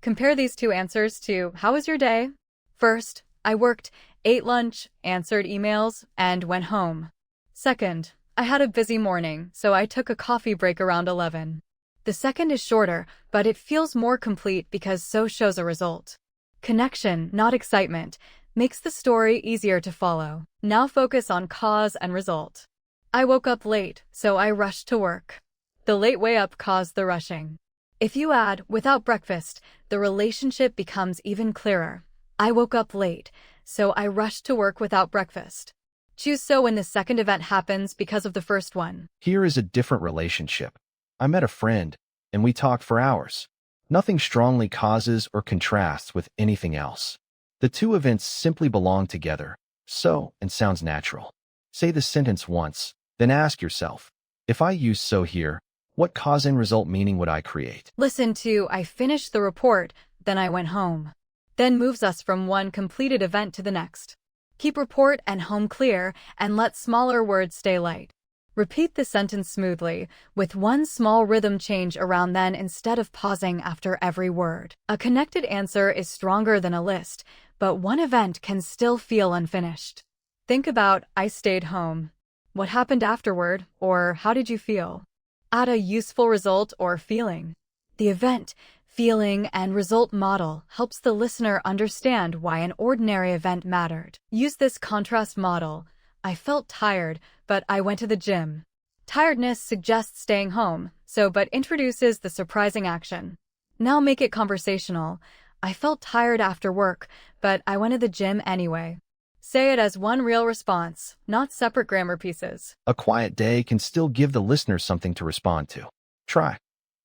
Compare these two answers to "How was your day?" First, I worked, ate lunch, answered emails, and went home. Second, I had a busy morning, so I took a coffee break around 11. The second is shorter, but it feels more complete because so shows a result. Connection, not excitement, makes the story easier to follow. Now focus on cause and result. I woke up late, so I rushed to work. The late way up caused the rushing. If you add "without breakfast," the relationship becomes even clearer. I woke up late, so I rushed to work without breakfast. Choose so when the second event happens because of the first one. Here is a different relationship. I met a friend, and we talked for hours. Nothing strongly causes or contrasts with anything else. The two events simply belong together, so, and sounds natural. Say the sentence once, then ask yourself, if I use "so" here, what cause and result meaning would I create? Listen to "I finished the report, then I went home." Then moves us from one completed event to the next. Keep report and home clear and let smaller words stay light. Repeat the sentence smoothly, with one small rhythm change around then instead of pausing after every word. A connected answer is stronger than a list, but one event can still feel unfinished. Think about "I stayed home." What happened afterward, or how did you feel? Add a useful result or feeling. The event, feeling, and result model helps the listener understand why an ordinary event mattered. Use this contrast model. I felt tired, but I went to the gym. Tiredness suggests staying home, but introduces the surprising action. Now make it conversational. I felt tired after work, but I went to the gym anyway. Say it as one real response, not separate grammar pieces. A quiet day can still give the listener something to respond to. Try.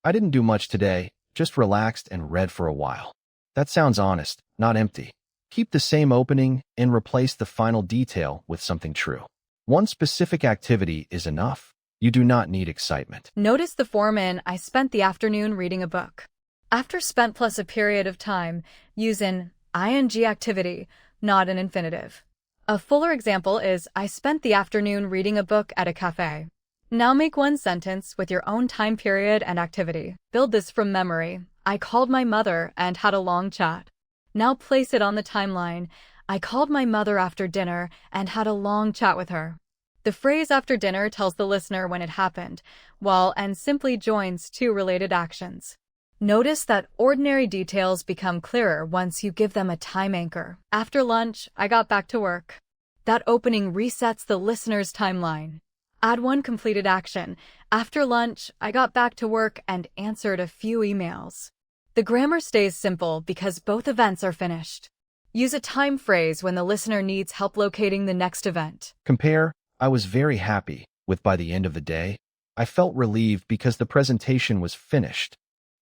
I didn't do much today, just relaxed and read for a while. That sounds honest, not empty. Keep the same opening and replace the final detail with something true. One specific activity is enough. You do not need excitement. Notice the form in "I spent the afternoon reading a book." After spent plus a period of time, use an ing activity, not an infinitive. A fuller example is "I spent the afternoon reading a book at a cafe." Now make one sentence with your own time period and activity. Build this from memory. I called my mother and had a long chat. Now place it on the timeline. I called my mother after dinner and had a long chat with her. The phrase "after dinner" tells the listener when it happened, while "and" simply joins two related actions. Notice that ordinary details become clearer once you give them a time anchor. After lunch, I got back to work. That opening resets the listener's timeline. Add one completed action. After lunch, I got back to work and answered a few emails. The grammar stays simple because both events are finished. Use a time phrase when the listener needs help locating the next event. Compare, "I was very happy" with "by the end of the day, I felt relieved because the presentation was finished."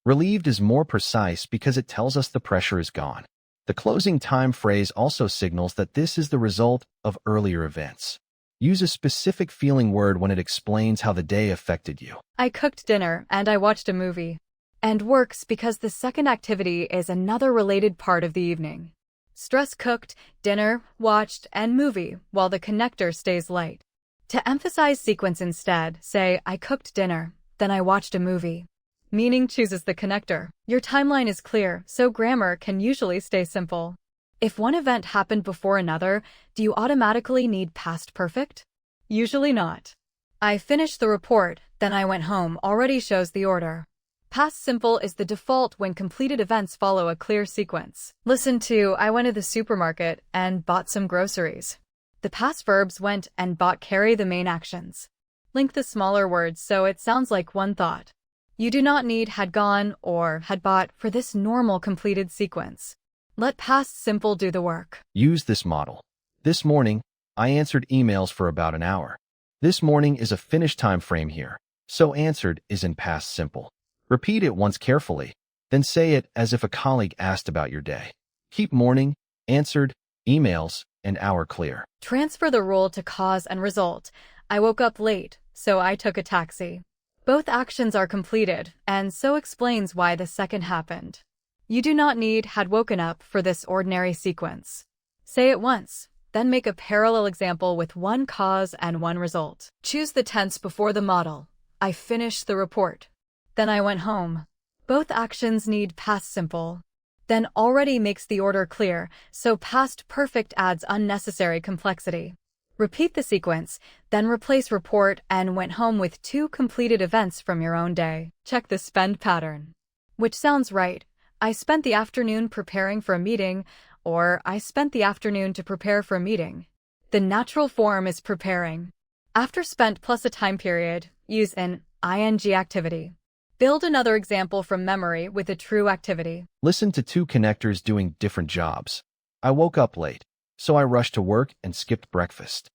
Relieved is more precise because it tells us the pressure is gone. The closing time phrase also signals that this is the result of earlier events. Use a specific feeling word when it explains how the day affected you. I cooked dinner and I watched a movie. And works because the second activity is another related part of the evening. Stress cooked, dinner, watched, and movie, while the connector stays light. To emphasize sequence instead, say "I cooked dinner, then I watched a movie." Meaning chooses the connector. Your timeline is clear, so grammar can usually stay simple. If one event happened before another, do you automatically need past perfect? Usually not. I finished the report, then I went home already shows the order. Past simple is the default when completed events follow a clear sequence. Listen to "I went to the supermarket and bought some groceries." The past verbs "went" and "bought" carry the main actions. Link the smaller words so it sounds like one thought. You do not need "had gone" or "had bought" for this normal completed sequence. Let past simple do the work. Use this model. This morning, I answered emails for about an hour. This morning is a finished time frame here, so answered is in past simple. Repeat it once carefully, then say it as if a colleague asked about your day. Keep morning, answered, emails, and hour clear. Transfer the rule to cause and result. I woke up late, so I took a taxi. Both actions are completed, and so explains why the second happened. You do not need "had woken up" for this ordinary sequence. Say it once, then make a parallel example with one cause and one result. Choose the tense before the model. I finished the report. Then I went home. Both actions need past simple. Then already makes the order clear, so past perfect adds unnecessary complexity. Repeat the sequence, then replace report and went home with 2 completed events from your own day. Check the spend pattern. Which sounds right. I spent the afternoon preparing for a meeting, or I spent the afternoon to prepare for a meeting. The natural form is preparing. After spent plus a time period, use an ing activity. Build another example from memory with a true activity. Listen to 2 connectors doing different jobs. I woke up late, so I rushed to work and skipped breakfast.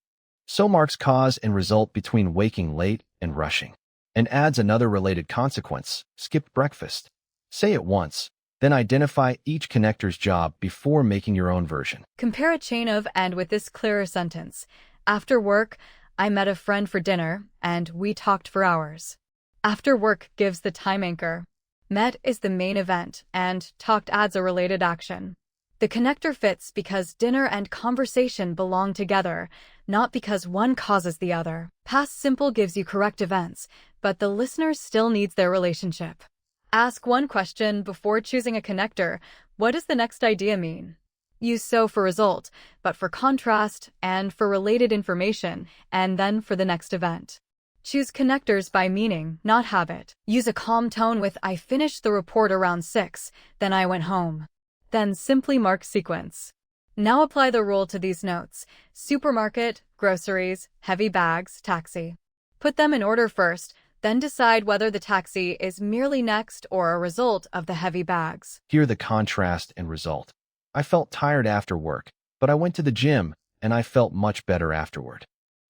So marks cause and result between waking late and rushing, and adds another related consequence, skipped breakfast. Say it once, then identify each connector's job before making your own version. Compare a chain of and with this clearer sentence. After work, I met a friend for dinner, and we talked for hours. After work gives the time anchor. Met is the main event, and talked adds a related action. The connector fits because dinner and conversation belong together, not because one causes the other. Past simple gives you correct events, but the listener still needs their relationship. Ask one question before choosing a connector. What does the next idea mean? Use so for result, but for contrast, and for related information, and then for the next event. Choose connectors by meaning, not habit. Use a calm tone with I finished the report around 6, then I went home. Then simply mark sequence. Now apply the rule to these notes. Supermarket, groceries, heavy bags, taxi. Put them in order first, then decide whether the taxi is merely next or a result of the heavy bags. Hear the contrast and result. I felt tired after work, but I went to the gym, and I felt much better afterward.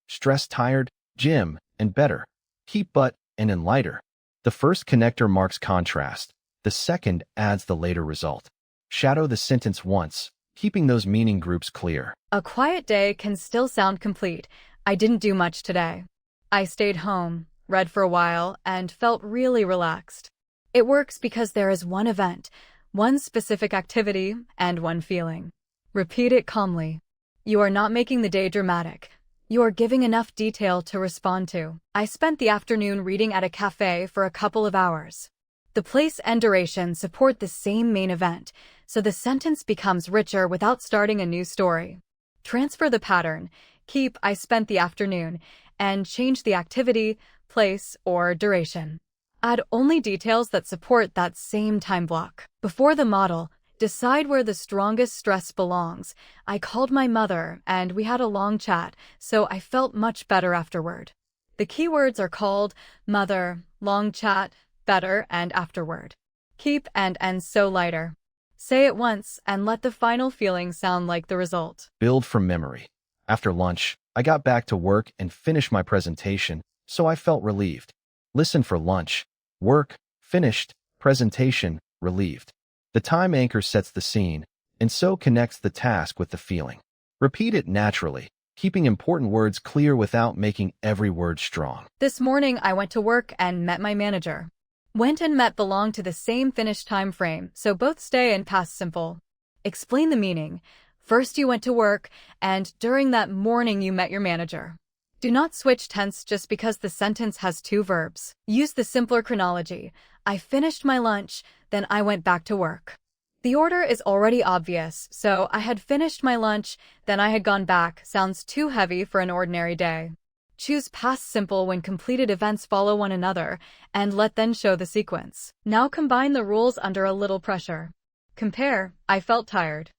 Stressed, tired, gym, and better. Keep but, and in lighter. The first connector marks contrast. The second adds the later result. Shadow the sentence once, keeping those meaning groups clear. A quiet day can still sound complete. I didn't do much today. I stayed home, read for a while, and felt really relaxed. It works because there is one event, one specific activity, and one feeling. Repeat it calmly. You are not making the day dramatic. You are giving enough detail to respond to. I spent the afternoon reading at a cafe for a couple of hours. The place and duration support the same main event, so the sentence becomes richer without starting a new story. Transfer the pattern, keep I spent the afternoon, and change the activity, place, or duration. Add only details that support that same time block. Before the model, decide where the strongest stress belongs. I called my mother, and we had a long chat, so I felt much better afterward. The keywords are called mother, long chat, better, and afterward. Keep and end so lighter. Say it once and let the final feeling sound like the result. Build from memory. After lunch, I got back to work and finished my presentation, so I felt relieved. Listen for lunch. Work, finished, presentation, relieved. The time anchor sets the scene, and so connects the task with the feeling. Repeat it naturally, keeping important words clear without making every word strong. This morning I went to work and met my manager. Went and met belong to the same finished time frame, so both stay in past simple. Explain the meaning. First you went to work, and during that morning you met your manager. Do not switch tense just because the sentence has 2 verbs. Use the simpler chronology. I finished my lunch, then I went back to work. The order is already obvious, so I had finished my lunch, then I had gone back sounds too heavy for an ordinary day. Choose past simple when completed events follow one another, and let them show the sequence. Now combine the rules under a little pressure. Compare, I felt tired.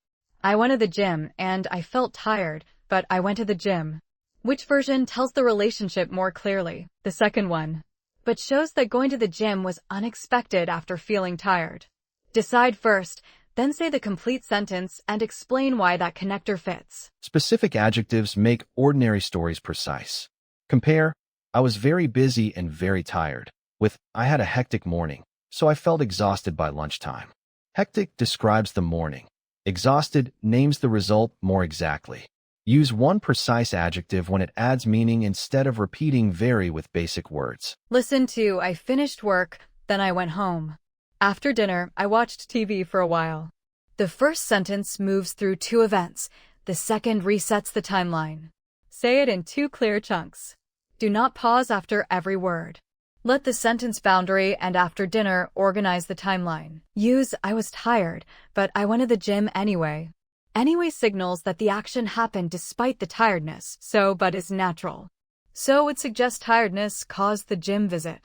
I went to the gym, and I felt tired, but I went to the gym. Which version tells the relationship more clearly? The second one. But shows that going to the gym was unexpected after feeling tired. Decide first, then say the complete sentence and explain why that connector fits. Specific adjectives make ordinary stories precise. Compare, I was very busy and very tired, with I had a hectic morning, so I felt exhausted by lunchtime. Hectic describes the morning. Exhausted names the result more exactly. Use one precise adjective when it adds meaning instead of repeating very with basic words. Listen to I finished work, then I went home. After dinner, I watched TV for a while. The first sentence moves through 2 events. The second resets the timeline. Say it in 2 clear chunks. Do not pause after every word. Let the sentence boundary and after dinner organize the timeline. Use I was tired, but I went to the gym anyway. Anyway signals that the action happened despite the tiredness, but is natural. So would suggest tiredness caused the gym visit.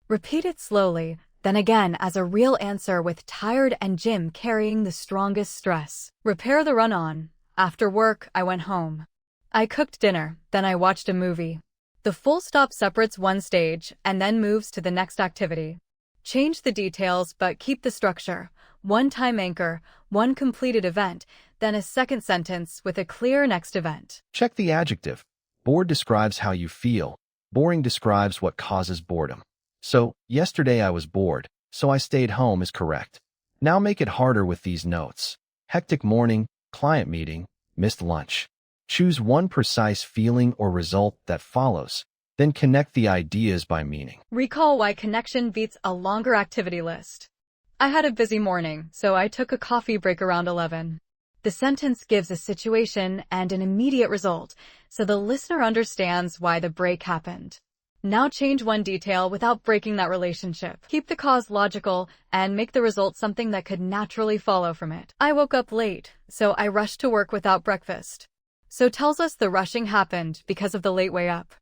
Repeat it slowly, then again as a real answer with tired and gym carrying the strongest stress. Repair the run-on. After work, I went home. I cooked dinner, then I watched a movie. The full stop separates one stage and then moves to the next activity. Change the details but keep the structure. One time anchor, one completed event, then a second sentence with a clear next event. Check the adjective. Bored describes how you feel. Boring describes what causes boredom. So, yesterday I was bored, so I stayed home is correct. Now make it harder with these notes. Hectic morning, client meeting, missed lunch. Choose one precise feeling or result that follows, then connect the ideas by meaning. Recall why connection beats a longer activity list. I had a busy morning, so I took a coffee break around 11. The sentence gives a situation and an immediate result, so the listener understands why the break happened. Now change one detail without breaking that relationship. Keep the cause logical and make the result something that could naturally follow from it. I woke up late, so I rushed to work without breakfast. So tells us the rushing happened because of the late way up.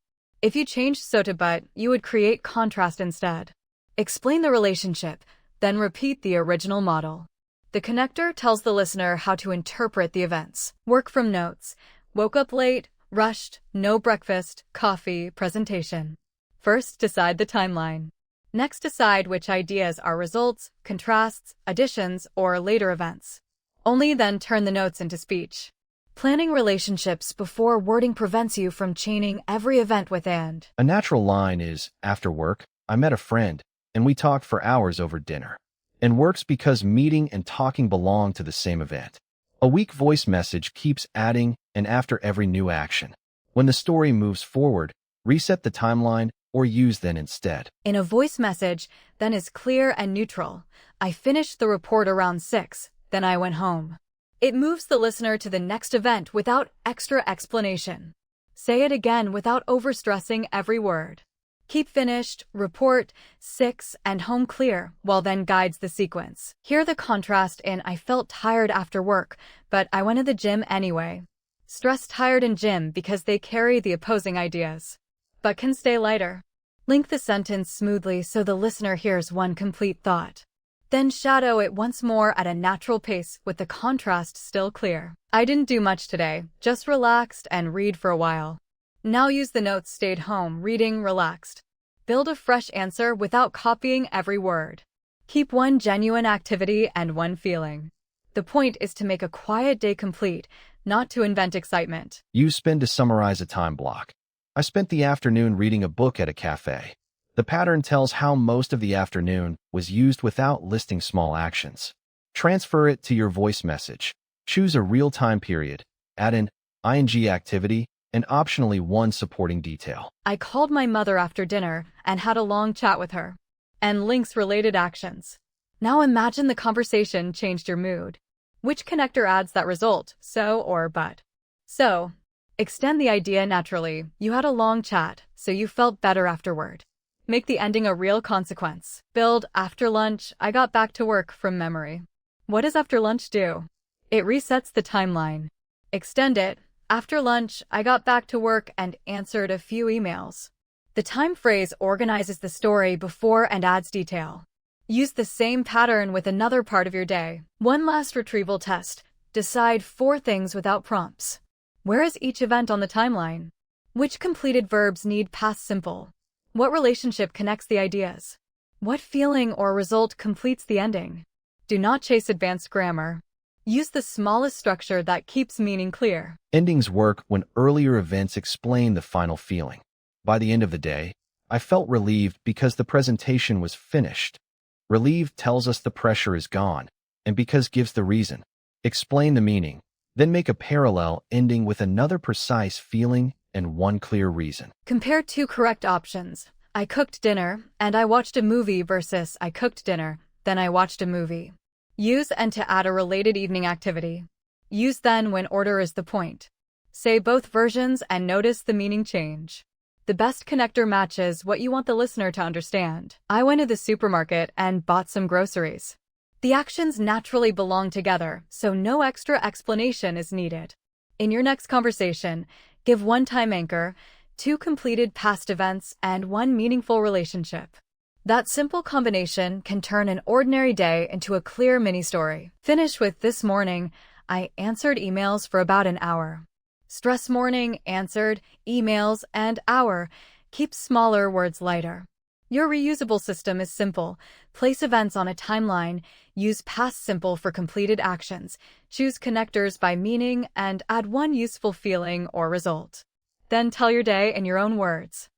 If you changed so to but, you would create contrast instead. Explain the relationship, then repeat the original model. The connector tells the listener how to interpret the events. Work from notes. Woke up late, rushed, no breakfast, coffee, presentation. First, decide the timeline. Next, decide which ideas are results, contrasts, additions, or later events. Only then turn the notes into speech. Planning relationships before wording prevents you from chaining every event with and. A natural line is, after work, I met a friend, and we talked for hours over dinner. And works because meeting and talking belong to the same event. A weak voice message keeps adding and after every new action. When the story moves forward, reset the timeline or use then instead. In a voice message, then is clear and neutral. I finished the report around 6, then I went home. It moves the listener to the next event without extra explanation. Say it again without overstressing every word. Keep finished, report, 6, and home clear, while then guides the sequence. Hear the contrast in I felt tired after work, but I went to the gym anyway. Stress tired and gym because they carry the opposing ideas, but can stay lighter. Link the sentence smoothly so the listener hears one complete thought. Then shadow it once more at a natural pace with the contrast still clear. I didn't do much today, just relaxed and read for a while. Now use the notes stayed home, reading, relaxed. Build a fresh answer without copying every word. Keep one genuine activity and one feeling. The point is to make a quiet day complete, not to invent excitement. Use spin to summarize a time block. I spent the afternoon reading a book at a cafe. The pattern tells how most of the afternoon was used without listing small actions. Transfer it to your voice message. Choose a real-time period. Add an ing activity and optionally one supporting detail. I called my mother after dinner and had a long chat with her. And links related actions. Now imagine the conversation changed your mood. Which connector adds that result, so or but? So, extend the idea naturally. You had a long chat, so you felt better afterward. Make the ending a real consequence. Build after lunch, I got back to work from memory. What does after lunch do? It resets the timeline. Extend it. After lunch, I got back to work and answered a few emails. The time phrase organizes the story before and adds detail. Use the same pattern with another part of your day. One last retrieval test. Decide 4 things without prompts. Where is each event on the timeline? Which completed verbs need past simple? What relationship connects the ideas? What feeling or result completes the ending? Do not chase advanced grammar. Use the smallest structure that keeps meaning clear. Endings work when earlier events explain the final feeling. By the end of the day, I felt relieved because the presentation was finished. Relieved tells us the pressure is gone, and because gives the reason. Explain the meaning, then make a parallel ending with another precise feeling and one clear reason. Compare 2 correct options. I cooked dinner, and I watched a movie versus I cooked dinner, then I watched a movie. Use and to add a related evening activity. Use then when order is the point. Say both versions and notice the meaning change. The best connector matches what you want the listener to understand. I went to the supermarket and bought some groceries. The actions naturally belong together, so no extra explanation is needed. In your next conversation, give one time anchor, two completed past events, and one meaningful relationship. That simple combination can turn an ordinary day into a clear mini-story. Finish with this morning, I answered emails for about an hour. Stress morning, answered, emails, and hour. Keep smaller words lighter. Your reusable system is simple. Place events on a timeline, use past simple for completed actions, choose connectors by meaning, and add one useful feeling or result. Then tell your day in your own words.